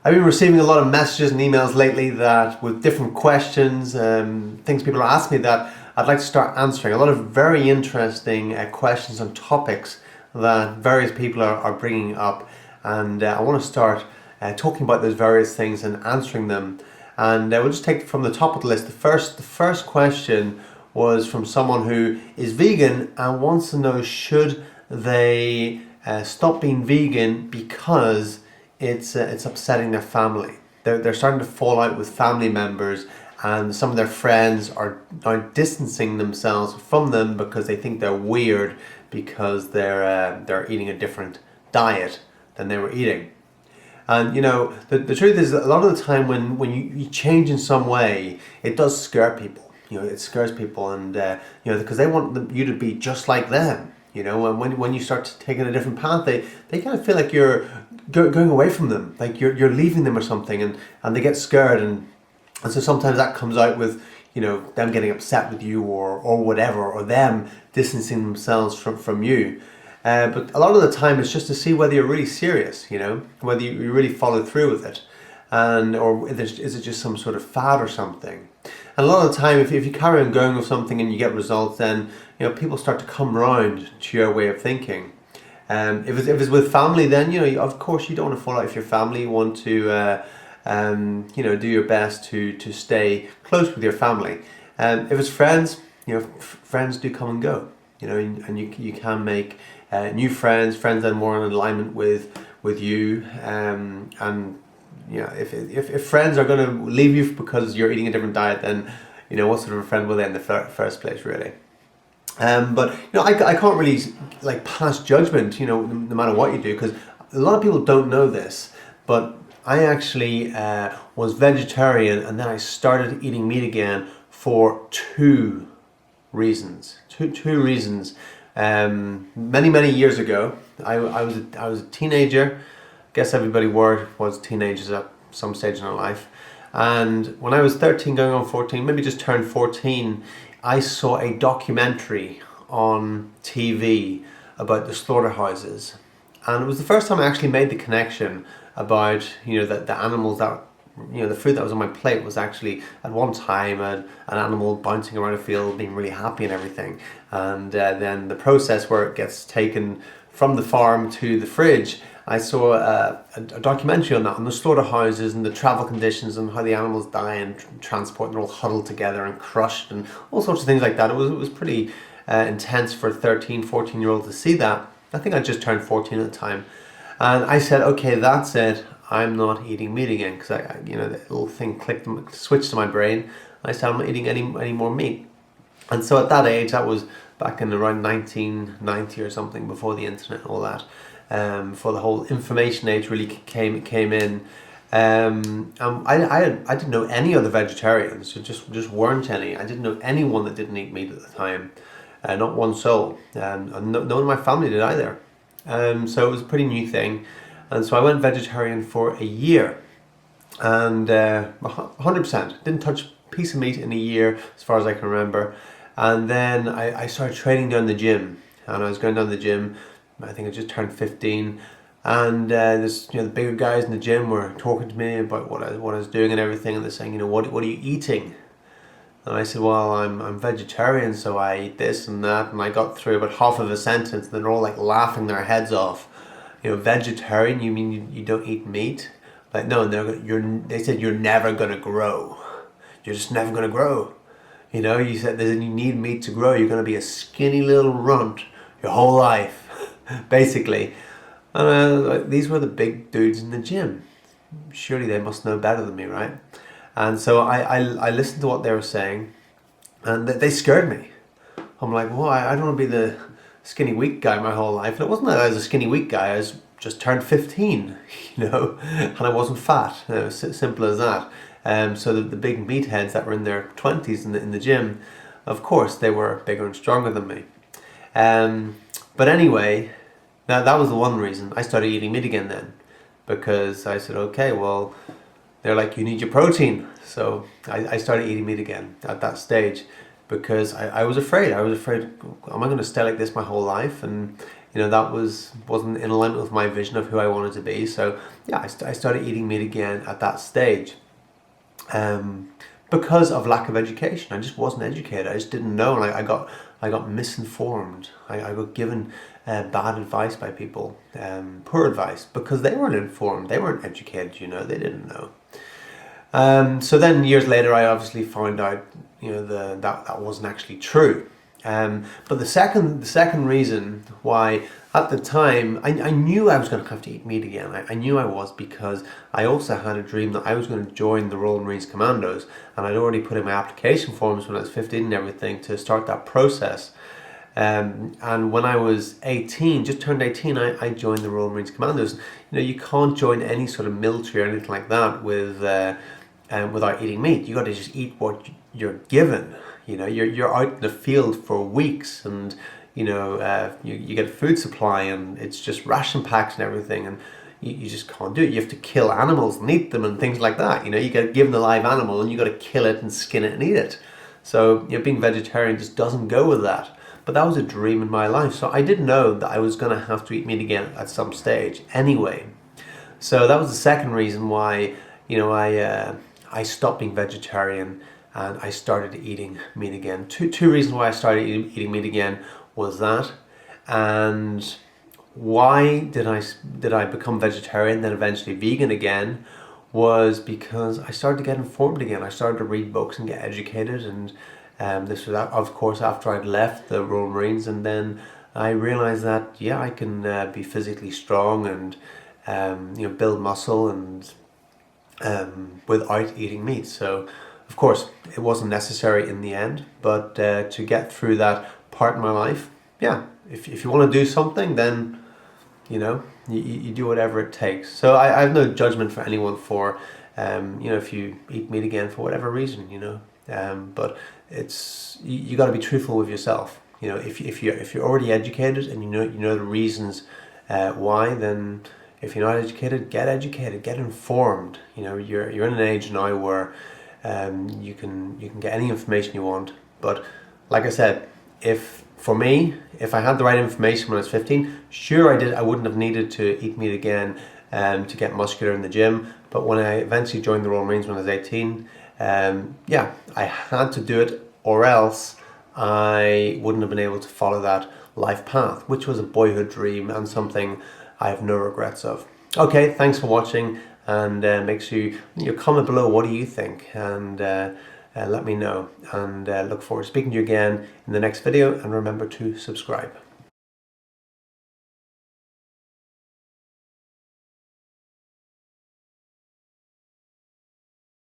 I've been receiving a lot of messages and emails lately that with different questions, things people are asking me that I'd like to start answering. A lot of very interesting questions on topics that various people are bringing up, and I want to start talking about those various things and answering them. And we'll just take it from the top of the list. The first question was from someone who is vegan and wants to know, should they stop being vegan because it's upsetting their family. They're starting to fall out with family members, and some of their friends are distancing themselves from them because they think they're weird because they're eating a different diet than they were eating. And the truth is that a lot of the time when you change in some way, it does scare people. It scares people, and because they want you to be just like them. And when you start taking a different path, they kind of feel like you're going away from them, like you're leaving them or something, and they get scared, and so sometimes that comes out with them getting upset with you or whatever, or them distancing themselves from you. But a lot of the time it's just to see whether you're really serious, whether you really follow through with it, or is it just some sort of fad or something. And a lot of the time, if you carry on going with something and you get results, then people start to come round to your way of thinking. If it's with family, then of course you don't want to fall out with your family. You want to do your best to stay close with your family. If it's friends, friends do come and go. And you can make new friends that are more in alignment with you. If friends are going to leave you because you're eating a different diet, then what sort of a friend were they in the first place, really? But I can't really pass judgment, no matter what you do, because a lot of people don't know this, but I actually was vegetarian, and then I started eating meat again for two reasons. Two reasons. Many years ago, I was a teenager. Guess everybody was teenagers at some stage in their life. And when I was 13 going on 14, maybe just turned 14, I saw a documentary on TV about the slaughterhouses. And it was the first time I actually made the connection about, that the animals that, the food that was on my plate was actually at one time an animal bouncing around a field being really happy and everything. And then the process where it gets taken from the farm to the fridge, I saw a documentary on that, on the slaughterhouses and the travel conditions and how the animals die and transport, and they're all huddled together and crushed and all sorts of things like that. It was pretty intense for a 13, 14-year-old to see that. I think I just turned 14 at the time. And I said, okay, that's it. I'm not eating meat again, because the little thing switched to my brain. I said, I'm not eating any more meat. And so at that age, that was back in around 1990 or something, before the internet and all that. Before the whole information age really came in. I didn't know any other vegetarians. There just weren't any. I didn't know anyone that didn't eat meat at the time. Not one soul. And no one in my family did either. So it was a pretty new thing. And so I went vegetarian for a year. And 100%. Didn't touch a piece of meat in a year, as far as I can remember. And then I started training down the gym. And I was going down the gym. I think I just turned 15, and the bigger guys in the gym were talking to me about what I was doing and everything, and they're saying, what are you eating? And I said, well, I'm vegetarian, so I eat this and that, and I got through about half of a sentence, and they're all laughing their heads off. Vegetarian? You mean you don't eat meat? Like, no, they said you're never gonna grow. You're just never gonna grow. You said you need meat to grow. You're gonna be a skinny little runt your whole life. Basically. These were the big dudes in the gym. Surely they must know better than me, right? And so I listened to what they were saying, and they scared me. I'm like, well, I don't want to be the skinny weak guy my whole life. And it wasn't that I was a skinny weak guy. I was just turned 15, and I wasn't fat. It was simple as that. So the big meatheads that were in their 20s in the gym, of course, they were bigger and stronger than me. But anyway, that was the one reason I started eating meat again then, because I said, okay, well, they're like, you need your protein. So I started eating meat again at that stage, because I was afraid. Am I going to stay like this my whole life? And that wasn't in alignment with my vision of who I wanted to be. So yeah, I started eating meat again at that stage. Because of lack of education. I just wasn't educated. I just didn't know, and I got misinformed. I got given bad advice by people, poor advice, because they weren't informed. They weren't educated. They didn't know. So then years later, I obviously found out, that wasn't actually true. But the second reason why, at the time, I knew I was going to have to eat meat again. I knew I was, because I also had a dream that I was going to join the Royal Marines Commandos, and I'd already put in my application forms when I was 15 and everything to start that process. And when I was 18, just turned 18, I joined the Royal Marines Commandos. You can't join any sort of military or anything like that without eating meat. You got to just eat what you're given. You're out in the field for weeks, and you get a food supply, and it's just ration packs and everything, and you just can't do it. You have to kill animals and eat them and things like that. You get given a live animal, and you got to kill it and skin it and eat it. So being vegetarian just doesn't go with that. But that was a dream in my life, so I didn't know that I was going to have to eat meat again at some stage anyway. So that was the second reason why I stopped being vegetarian and I started eating meat again. Two reasons why I started eating meat again was that, and why did I become vegetarian, then eventually vegan again, was because I started to get informed again. I started to read books and get educated, and this was, of course, after I'd left the Royal Marines, and then I realized that I can be physically strong and build muscle and without eating meat. So of course it wasn't necessary in the end, but to get through that part in my life, if you want to do something, then you do whatever it takes. So I have no judgment for anyone for if you eat meat again for whatever reason, but it's you got to be truthful with yourself. If you're already educated and you know the reasons why, then if you're not educated, get informed. You're in an age now where you can get any information you want. But like I said, if I had the right information when I was 15, sure I wouldn't have needed to eat meat again to get muscular in the gym. But when I eventually joined the Royal Marines when I was 18, I had to do it, or else I wouldn't have been able to follow that life path, which was a boyhood dream and something I have no regrets of. Okay, thanks for watching, and make sure you comment below what do you think, and let me know, and look forward to speaking to you again in the next video, and remember to subscribe.